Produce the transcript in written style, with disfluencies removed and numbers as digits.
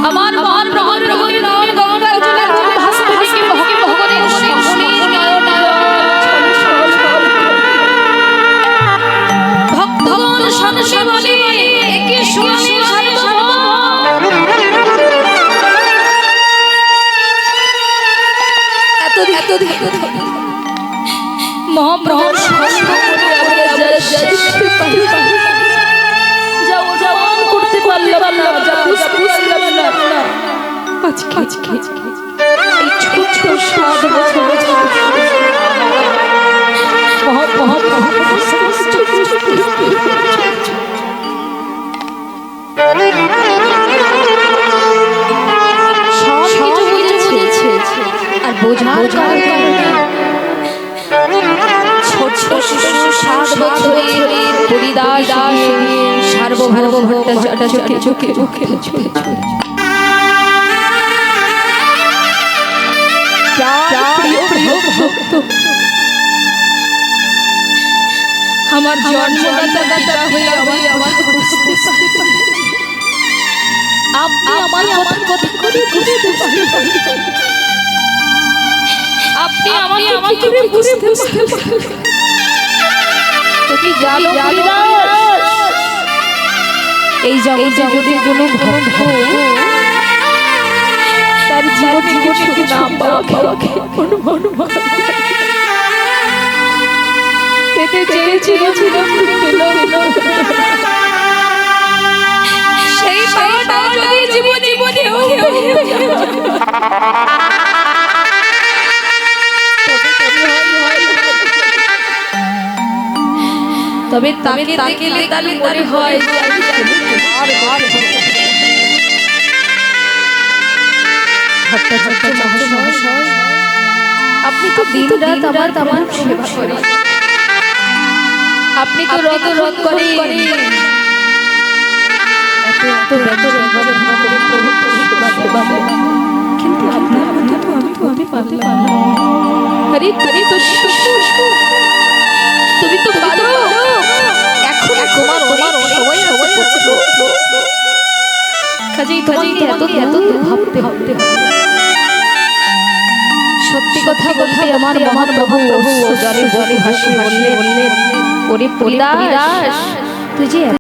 আমার মন প্রভুর নয়ন গঙ্গা জলে ভাসতে কি ভগবানের শিশুনি নয়ন ভক্তগণ সনসে বলে কি শুনি এত মহাপ্রভু করতে পারলাম না আজকে এই ছোট 7 বছর আর বোঝার কারণে ছোট 7 বছরের হরিদাস সার্বভৌম ভট্টাচার্য চোখে আমার জন্মদাতা পিতা হয়ে আমাকে বুঝতে পারে আপনি আমার কথা করে বুঝতে পারেন আপনি আমাকে বুঝতে পারেন তুমি জানো এই জগতের কোনো ভক্ত তার জীবনে কিছু নাম পাওয়াকে পেতে চেয়েছিল সেই পাওয়াটা যদি জীবনে তবে তাকে তাহলে মনে হয় আপনি তো দিন রাত আমার সেবা করেন আপনি তো রত করেন এত কিন্তু আপনার মতো তো আমি হতে পারলাম না আরে তো তুমি তো পারো এখন তোমার সময় আছে কাজেই এত ভাবতে হবে সত্যি কথা বলতে আমার প্রভু জলে ভাসি বললেন ওরে পরিদাস তুই যে